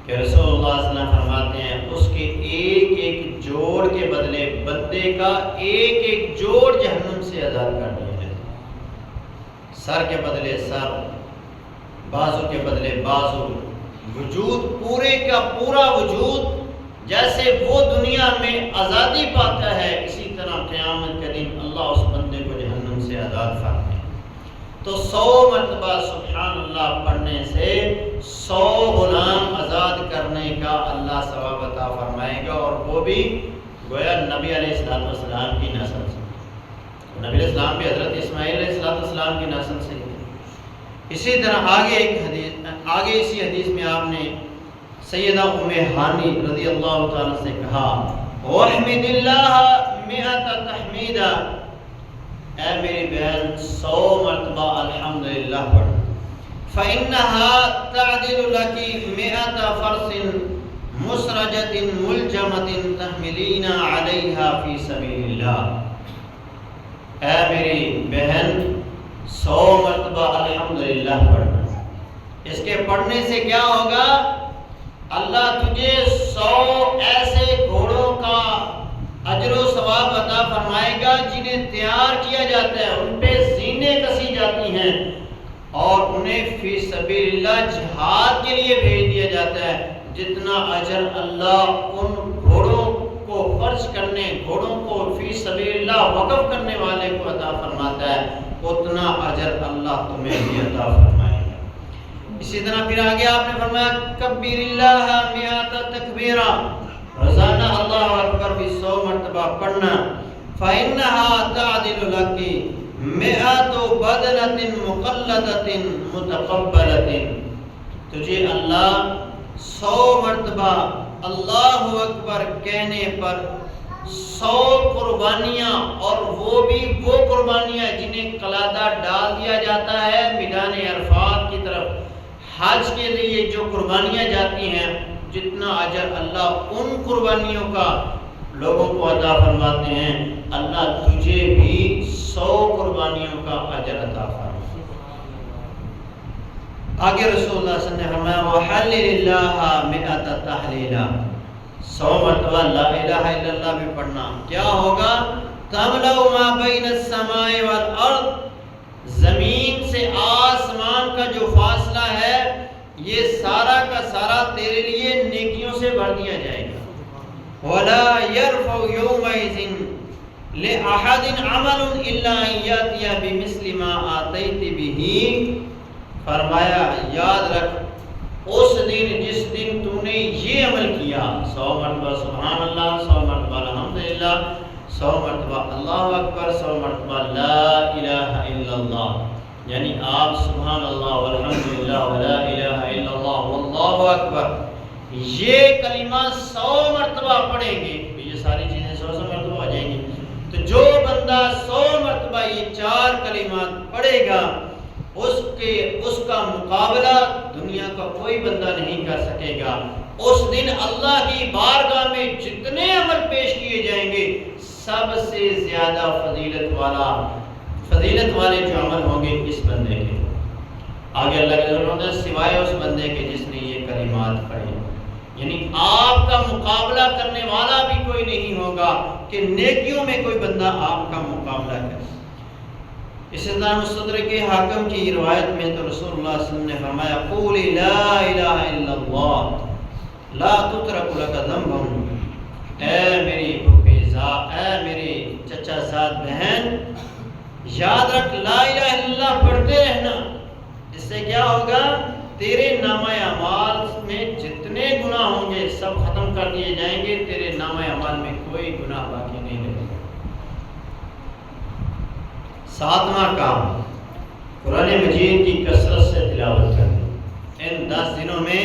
کہ رسول اللہ صلی اللہ علیہ وسلم فرماتے ہیں اس کے ایک ایک جوڑ کے بدلے بندے کا ایک ایک جوڑ جہنم سے آزاد کر دیا جائے، سر کے بدلے سر، بازو کے بدلے بازو، وجود پورے کا پورا وجود، جیسے وہ دنیا میں آزادی پاتا ہے اسی طرح قیامت کے دن اللہ اس بندے کو جہنم سے آزاد فرمائے۔ تو 100 مرتبہ سبحان اللہ پڑھنے سے 100 غلام آزاد کرنے کا اللہ ثواب عطا فرمائے گا، اور وہ بھی گویا نبی علیہ السلام کی نسل سے۔ نبی علیہ السلام بھی حضرت اسماعیل علیہ السلام کی نسل سے ہی۔ اسی طرح آگے اسی حدیث میں آپ نے سیدہ ام ہانی رضی اللہ تعالیٰ سے کہا وَاحْمِدِ اللَّهَ مِئَةَ تَحْمِيدًا، اے میری بہن 100 مرتبہ الحمدللہ پڑھ، فَإِنَّهَا تَعْدِلُ لَكِ مِئَةَ فَرْسٍ مُسْرَجَةٍ مُلْجَمَةٍ تَحْمِلِينَ عَلَيْهَا فِي سَبِيلِ اللَّهِ، اے میری بہن 100 مرتبہ الحمدللہ پڑھنا۔ اس کے پڑھنے سے کیا ہوگا؟ اللہ تجھے 100 ایسے گھوڑوں کا اجر و ثواب عطا فرمائے گا جنہیں تیار کیا جاتا ہے، ان پہ زینے کسی جاتی ہیں اور انہیں فی سبیل اللہ جہاد کے لیے بھیج دیا جاتا ہے۔ جتنا اجر اللہ ان گھوڑوں کو خرچ کرنے، گھوڑوں کو فی سبیل اللہ وقف کرنے والے کو عطا فرماتا ہے، اتنا اجر اللہ تمہیں بھی عطا فرمائے گا۔ اسی طرح پھر آگے آپ نے فرمایا کبیر اللہ مئات تکبیرہ، روزانہ اللہ اکبر بھی 100 مرتبہ پڑھنا، فَإِنَّهَا تَعْدِلُ لَكِ مِئَةُ بَدْنَةٍ مُقَلَّدَةٍ مُتَقَبَّلَةٍ، تجھے اللہ 100 مرتبہ اللہ اکبر کہنے پر 100 قربانیاں، اور وہ بھی وہ قربانیاں جنہیں قلادہ ڈال دیا جاتا ہے میدان عرفات کی طرف حج کے لیے جو قربانیاں جاتی ہیں، جتنا اجر اللہ ان قربانیوں کا لوگوں کو عطا فرماتے ہیں، اللہ تجھے بھی 100 قربانیوں کا اجر عطا فرمائے۔ آگے رسول اللہ صلی اللہ علیہ وسلم نے فرمایا وَحَلِّلِ اللَّهَ مِئَةَ تَحْلِيلًا، 100 مرتبہ لا الہ الا اللہ بھی پڑھنا، کیا ہوگا؟ تَمْلَأُ مَا بَيْنَ السَّمَاءِ وَالْأَرْضِ، زمین سے آسمان کا جو فاصلہ ہے یہ سارا کا سارا تیرے لیے نیکیوں سے بھر دیا جائے گا۔ وَلَا يَرْفَعُ يَوْمَئِذٍ لِأَحَدٍ عَمَلٌ إِلَّا أَن يَأْتِيَ بِمِثْلِ مَا آتَيْتِ بِهِ، فرمایا یاد رکھ اس دن جس دن تو نے یہ عمل کیا، 100 مرتبہ سبحان اللہ، 100 مرتبہ الحمدللہ، 100 مرتبہ اللہ اکبر، 100 مرتبہ لا الہ الا اللہ، یعنی آپ سبحان اللہ والحمدللہ ولا الہ الا اللہ واللہ اکبر یہ کلمہ 100 مرتبہ پڑھیں گے، یہ ساری چیزیں 100 مرتبہ ہو جائیں گی، تو جو بندہ 100 مرتبہ یہ 4 کلمات پڑھے گا اس کا مقابلہ دنیا کا کوئی بندہ نہیں کر سکے گا۔ اس دن اللہ کی بارگاہ میں جتنے عمل پیش کیے جائیں گے سب سے زیادہ فضیلت والے جو عمل ہوں گے اس بندے کے، آگے اللہ کے ضرورت ہے سوائے اس بندے کے جس نے یہ کلمات پڑھی، یعنی آپ کا مقابلہ کرنے والا بھی کوئی نہیں ہوگا کہ نیکیوں میں کوئی بندہ آپ کا مقابلہ کرے۔ اس طرح مستدرک حاکم کی روایت میں تو رسول اللہ صلی اللہ علیہ وسلم نے فرمایا قولی لا الہ الا اللہ لا تترک لک ذنب، اے میری اے میری چچا زاد بہن یاد رکھ لا الہ الا اللہ پڑھتے رہنا، اس سے کیا ہوگا؟ تیرے نامہ اعمال میں جتنے گناہ ہوں گے سب ختم کر دیے جائیں گے، تیرے نامہ اعمال میں کوئی گناہ باقی نہیں رہے گا۔ 7واں کام قرآن مجید کی کثرت سے تلاوت کرنی، ان 10 دنوں میں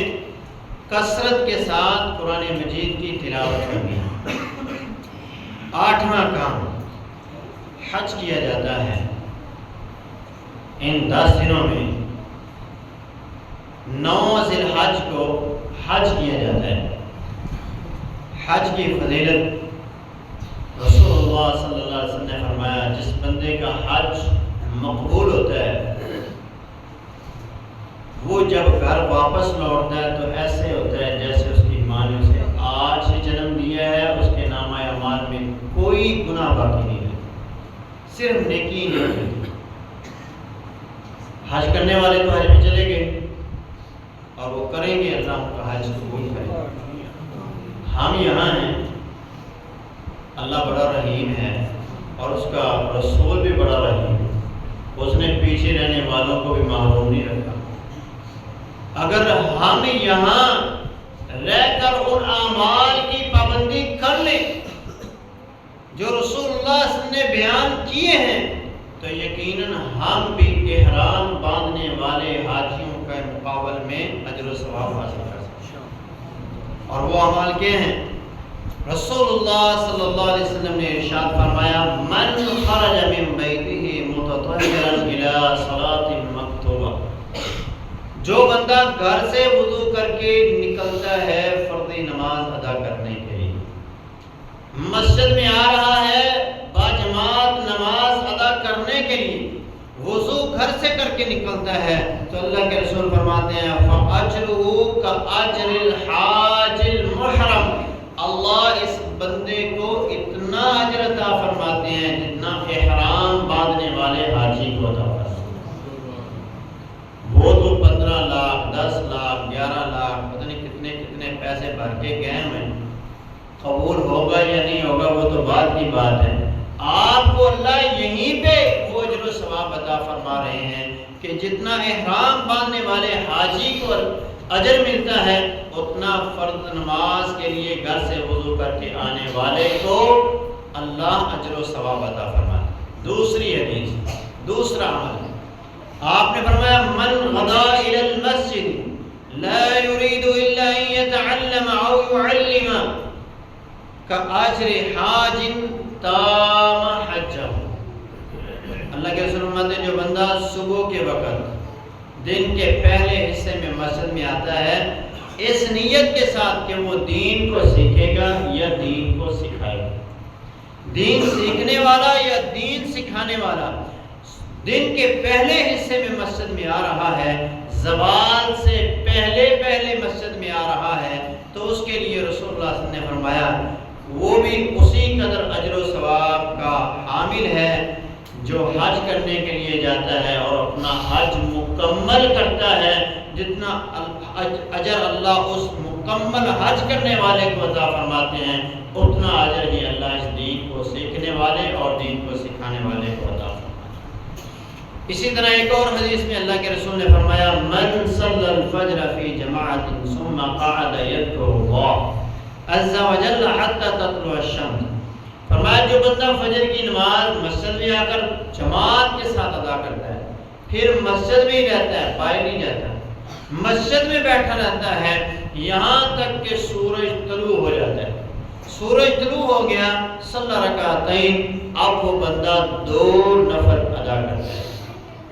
کثرت کے ساتھ قرآن مجید کی تلاوت کرنی۔ 8واں کام حج کیا جاتا ہے، ان 10 دنوں میں 9 ذی الحج کو حج کیا جاتا ہے۔ حج کی فضیلت رسول اللہ صلی اللہ علیہ وسلم نے فرمایا، جس بندے کا حج مقبول ہوتا ہے وہ جب گھر واپس لوٹتا ہے تو ایسے ہوتا ہے جیسے اس کی ماں نے اسے آج ہی جنم دیا ہے، اس کے نامہ اعمال میں کوئی گناہ باقی نہیں رہتا، صرف نیکی ہی رہتی۔ حج کرنے والے تو حج میں چلے گئے اور وہ کریں گے، اللہ ان کا حج قبول کرے گا۔ ہم یہاں ہیں، اللہ بڑا رحیم ہے اور اس کا رسول بھی بڑا رحیم ہے، اس نے پیچھے رہنے والوں کو بھی محروم نہیں رکھا۔ اگر ہم یہاں رہ کر ان اعمال کی پابندی کر لیں جو رسول اللہ صلی اللہ علیہ وسلم نے بیان کیے ہیں تو یقیناً ہم بھی احرام باندھنے والے حاجیوں کے مقابل میں اجر و ثواب حاصل کر سکتے ہیں۔ اور وہ اعمال کیا ہیں؟ رسول اللہ صلی اللہ علیہ وسلم نے ارشاد فرمایا، من خرج من بیتہ متطہرا الی صلاۃ مکتوبہ، جو بندہ گھر سے وضو کر کے نکلتا ہے فرضی نماز ادا کرنے کے لیے، مسجد میں آ رہا ہے باجماعت نماز ادا کرنے کے لیے، وضو گھر سے کر کے نکلتا ہے، تو اللہ کے رسول فرماتے ہیں فَأَجْرُهُ كَأَجْرِ الْحَاجِ الْمُحْرَمِ، اللہ اس بندے کو اتنا اجر عطا فرماتے ہیں جتنا احرام باندھنے والے حاجی کو عطا فرماتے ہیں۔ وہ تو 15 لاکھ 10 لاکھ 11 لاکھ پتہ نہیں کتنے کتنے پیسے بھر کے گئے ہوئے، قبول ہوگا یا نہیں ہوگا وہ تو بعد کی بات ہے۔ آپ کو اللہ یہیں پہ وہ اجر و ثواب عطا فرما رہے ہیں کہ جتنا احرام باندھنے والے حاجی کو اجر ملتا ہے اتنا فرض نماز کے لیے گھر سے وضو کر کے آنے والے کو اللہ اجر و ثواب عطا فرماتا ہے۔ دوسری حدیث، دوسرا عمل آپ نے فرمایا، من غدا الى المسجد لا يريد الا ان يتعلم او يعلم كاجر حاج تام حجہ، اللہ کے رسول فرماتے ہیں جو بندہ صبح کے وقت دن کے پہلے حصے میں مسجد میں آتا ہے اس نیت کے ساتھ کہ وہ دین کو سیکھے گا یا دین کو سکھائے گا، دین سیکھنے والا یا دین سکھانے والا دن کے پہلے حصے میں مسجد میں آ رہا ہے، زوال سے پہلے مسجد میں آ رہا ہے، تو اس کے لیے رسول اللہ صلی اللہ علیہ وسلم نے فرمایا وہ بھی اسی قدر اجر و ثواب کا حامل ہے جو حج کرنے کے لیے جاتا ہے اور اپنا حج مکمل کرتا ہے، جتنا اجر اللہ اس مکمل حج کرنے والے کو عطا فرماتے ہیں اتنا اجر ہی اللہ اس دین کو سیکھنے والے اور دین کو سکھانے والے کو عطا فرماتے ہیں۔ اسی طرح ایک اور حدیث میں اللہ کے رسول نے فرمایا، من صلی الفجر فی جماعت ثم قعد یذکر اللہ عز وجل حتی تطلع الشمس، فرمایا جو بندہ فجر کی نماز مسجد میں آ کر جماعت کے ساتھ ادا کرتا ہے، پھر مسجد میں ہی رہتا ہے، باہر نہیں جاتا، مسجد میں بیٹھا رہتا ہے یہاں تک کہ سورج طلوع ہو جاتا ہے، سورج طلوع ہو گیا صلی رکعتین، اب وہ بندہ 2 نفل ادا کرتا ہے،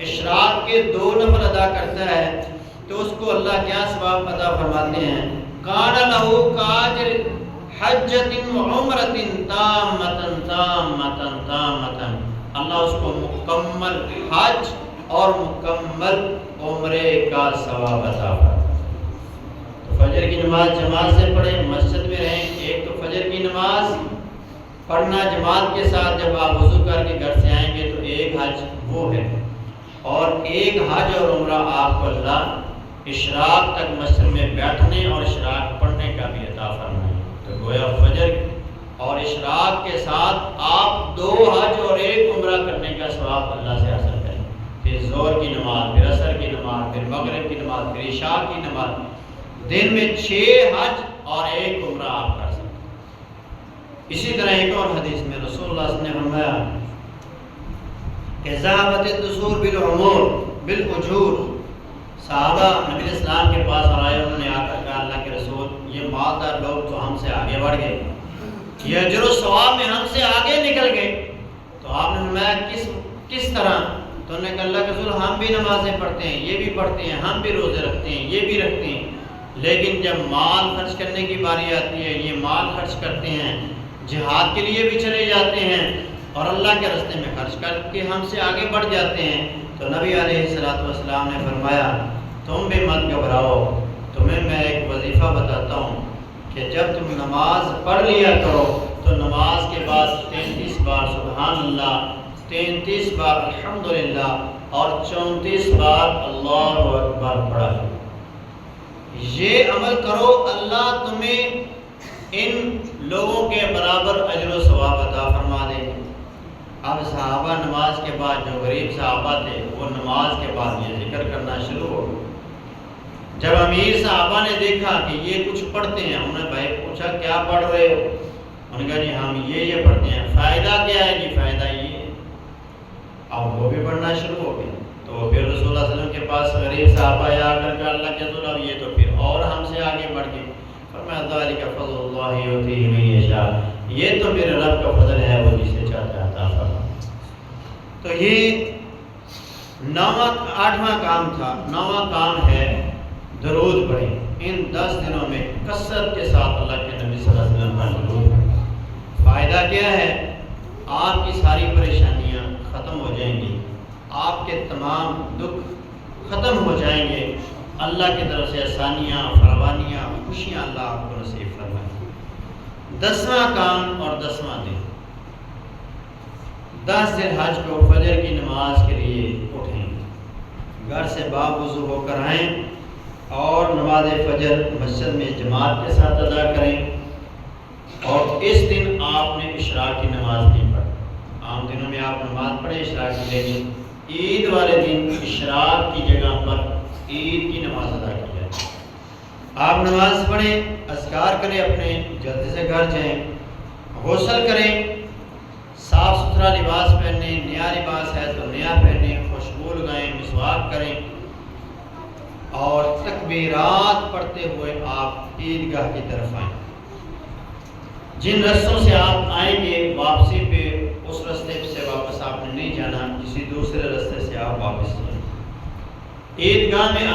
اشراق کے 2 نفل ادا کرتا ہے تو اس کو اللہ کیا ثواب عطا فرماتے ہیں، کان لہ کاجر حجۃ وعمرۃ تامۃ تامۃ تامۃ، اللہ اس کو مکمل حج اور مکمل عمرے کا ثواب عطا فرماتا ہے۔ تو فجر کی نماز جماعت سے پڑھیں، مسجد میں رہیں، ایک تو فجر کی نماز پڑھنا جماعت کے ساتھ جب آپ وضو کر کے گھر سے آئیں گے تو ایک حج وہ ہے، اور ایک حج اور عمرہ آپ کو اللہ اشراق تک مسجد میں بیٹھنے اور اشراق پڑھنے کا بھی عطا فرمائے۔ تو گویا فجر اور اشراق کے ساتھ آپ 2 حج اور 1 عمرہ کرنے کا ثواب اللہ نماز، پھر عصر کی نماز، پھر مغرب کی نماز، پھر عشاء کی نماز، دن میں 6 حج اور 1 عمرہ آپ کر سکتے ہیں۔ اسی طرح ایک اور حدیث میں رسول اللہ صلی اللہ علیہ وسلم نے فرمایا کہ ذهبت الدثور بالاجور، صحابہ نبی اسلام کے پاس آئے، انہوں نے آ کر کہا اللہ کے رسول یہ مالدار لوگ تو ہم سے آگے بڑھ گئے، یہ اجر و ثواب میں ہم سے آگے نکل گئے۔ تو آپ نے فرمایا کس طرح؟ تو انہوں نے کہا اللہ کے رسول ہم بھی نمازیں پڑھتے ہیں، یہ بھی پڑھتے ہیں، ہم بھی روزے رکھتے ہیں، یہ بھی رکھتے ہیں، لیکن جب مال خرچ کرنے کی باری آتی ہے یہ مال خرچ کرتے ہیں، جہاد کے لیے بھی چلے جاتے ہیں اور اللہ کے راستے میں خرچ کر کے ہم سے آگے بڑھ جاتے ہیں۔ تو نبی علیہ الصلوۃ والسلام نے فرمایا تم بھی مت گھبراؤ، تمہیں میں ایک وظیفہ بتاتا ہوں کہ جب تم نماز پڑھ لیا کرو تو نماز کے بعد 33 بار سبحان اللہ، 33 بار الحمدللہ اور 34 بار اللہ اکبر پڑھا ہے۔ یہ عمل کرو، اللہ تمہیں ان لوگوں کے برابر اجر و ثواب عطا فرما دے گا۔ اب صحابہ نماز کے بعد، جو غریب صحابہ تھے وہ نماز کے بعد یہ ذکر کرنا شروع ہو گئے۔ جب امیر صحابہ نے دیکھا کہ یہ کچھ پڑھتے ہیں، انہوں نے بھائی پوچھا کیا پڑھ رہے ہو؟ انہوں نے کہا جی ہم یہ پڑھتے ہیں۔ فائدہ کیا ہے؟ جی فائدہ یہ ہے۔ اب وہ بھی پڑھنا شروع ہو گئے۔ تو پھر رسول اللہ صلی اللہ علیہ وسلم کے پاس غریب صحابہ آ کر کہا اللہ کے رسول اب یہ تو پھر اور ہم سے آگے بڑھ گئے۔ فرمایا ذالک فضل اللہ یؤتیہ من یشاء، یہ تو میرے رب کا فضل ہے، وہ جسے چاہتا ہے عطا فرماتا۔ تو یہ 8واں کام تھا۔ 9واں کام ہے درود پڑھیں۔ ان 10 دنوں میں کثرت کے ساتھ اللہ کے نبی صلی اللہ علیہ وسلم پر درود پڑھیں۔ فائدہ کیا ہے؟ آپ کی ساری پریشانیاں ختم ہو جائیں گی، آپ کے تمام دکھ ختم ہو جائیں گے، اللہ کی طرف سے آسانیاں، فراوانیاں، خوشیاں اللہ آپ کو نصیب فرمائیں گے۔ 10واں کام اور 10واں دن، 10 ذی الحج کو فجر کی نماز کے لیے اٹھیں، گھر سے باوضو ہو کر آئیں اور نماز فجر مسجد میں جماعت کے ساتھ ادا کریں۔ اور اس دن آپ نے اشراق کی نماز نہیں پڑھی۔ عام دنوں میں آپ نماز پڑھیں اشراق کی، لیکن عید والے دن اشراق کی جگہ پر عید کی نماز ادا کی جائے۔ آپ نماز پڑھیں، اذکار کریں، اپنے جلدی سے گھر جائیں، غسل کریں، صاف ستھرا لباس پہنیں، نیا لباس ہے تو نیا پہنیں، خوشبو لگائیں، مسواک کریں اور تکبیرات پڑھتے ہوئے آپ عیدگاہ کی طرف آئیں۔ جن رستوں سے آپ آئیں گے واپسی پہ اس رستے سے واپس آپ نے نہیں جانا، کسی دوسرے رستے سے آپ واپس جائیں۔ عیدگاہ میں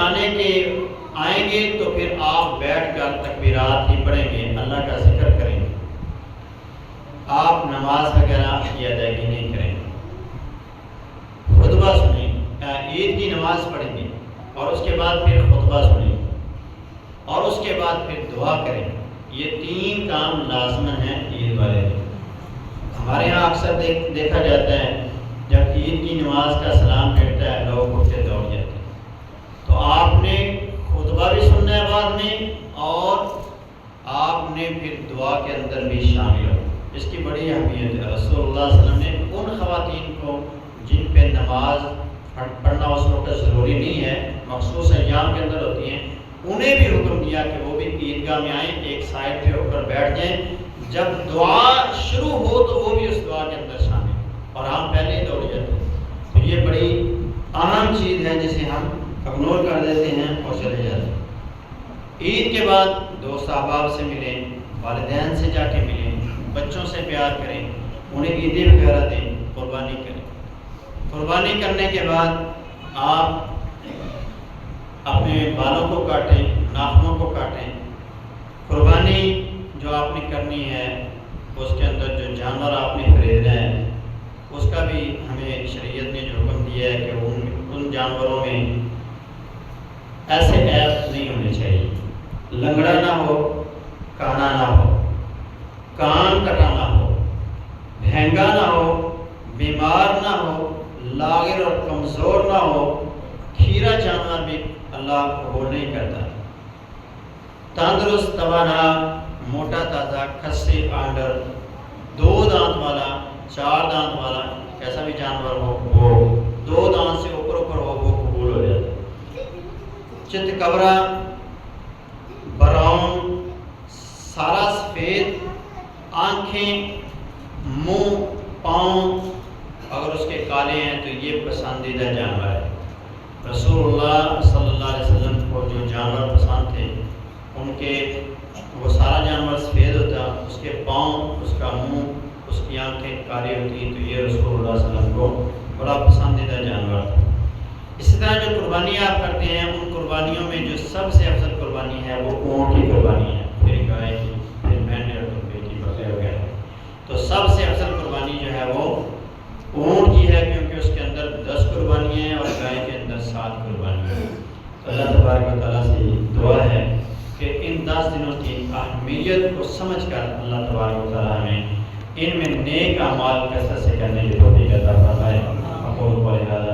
آئیں گے تو پھر آپ بیٹھ کر تکبیرات ہی پڑھیں گے، اللہ کا ذکر کریں گے، آپ نماز وغیرہ کی ادائیگی نہیں کریں گے۔ خطبہ سنیں، عید کی نماز پڑھیں گے اور اس کے بعد پھر خطبہ سنیں اور اس کے بعد پھر دعا کریں۔ یہ 3 کام لازمن ہیں عید والے دن۔ ہمارے ہاں اکثر دیکھا جاتا ہے جب عید کی نماز کا سلام پھیرتا ہے لوگ اٹھتے دوڑ جاتے ہیں۔ تو آپ نے خطبہ بھی سننا ہے بعد میں اور آپ نے پھر دعا کے اندر بھی شامل ہو۔ اس کی بڑی اہمیت ہے۔ رسول اللہ صلی اللہ علیہ وسلم نے ان خواتین کو جن پہ نماز پڑھنا اس وقت ضروری نہیں ہے، مخصوص ایام کے اندر ہوتی ہیں، انہیں بھی حکم دیا کہ وہ بھی عیدگاہ میں آئیں، ایک سائڈ پہ ہو کر بیٹھ جائیں، جب دعا شروع ہو تو وہ بھی اس دعا کے اندر شامل، اور ہم پہلے ہی دوڑ جاتے ہیں۔ تو یہ بڑی اہم چیز ہے جسے ہم اگنور کر دیتے ہیں اور چلے جاتے ہیں۔ عید کے بعد دوست احباب سے ملیں، والدین سے جا کے ملیں، بچوں سے پیار کریں، انہیں عیدی وغیرہ دیں، قربانی کریں۔ قربانی کرنے کے بعد آپ اپنے بالوں کو کاٹیں، ناخنوں کو کاٹیں۔ قربانی جو آپ نے کرنی ہے اس کے اندر جو جانور آپ نے خریدنا ہے اس کا بھی ہمیں شریعت نے جو حکم دیا ہے کہ ان جانوروں میں ایسے عیب نہیں ہونے چاہیے، لنگڑا نہ ہو، کانا نہ ہو، کان کٹا نہ ہو، بھینگا نہ ہو، بیمار نہ ہو، لاغر اور کمزور نہ ہو۔ کھیرا جانور بھی اللہ قبول نہیں کرتا۔ تندرست، توانا، موٹا تازہ، کھسی آنڈر، 2 دانت والا، 4 دانت والا، کیسا بھی جانور ہو وہ 2 دانت سے اوپر ہو وہ قبول چتکبرا، براؤن، سارا سفید، آنکھیں، منہ، پاؤں اگر اس کے کالے ہیں تو یہ پسندیدہ جانور ہے۔ رسول اللہ صلی اللہ علیہ وسلم کو جو جانور پسند تھے ان کے وہ سارا جانور سفید ہوتا، اس کے پاؤں، اس کا منہ، اس کی آنکھیں کالی ہوتی، تو یہ رسول اللہ صلی اللہ علیہ وسلم کو بڑا پسندیدہ جانور تھا۔ اسی طرح جو قربانیاں آپ کرتے ہیں ان قربانیوں میں جو سب سے افضل قربانی ہے وہ اونٹ کی قربانی ہے، پھر گائے کی، پھر مینڈے اور بکرے کی، بکرے وغیرہ۔ تو سب سے افضل قربانی جو ہے وہ اونٹ کی ہے، کیونکہ اس کے اندر 10 قربانیاں ہیں اور گائے کے اندر 7 قربانیاں ہیں۔ تو اللہ تبارک و تعالیٰ سے دعا ہے کہ ان 10 دنوں کی اہمیت کو سمجھ کر اللہ تبارک و تعالیٰ ہمیں ان میں نیک اعمال کثرت سے کرنے کی توفیق عطا فرمائے۔ اقول قولی ھذا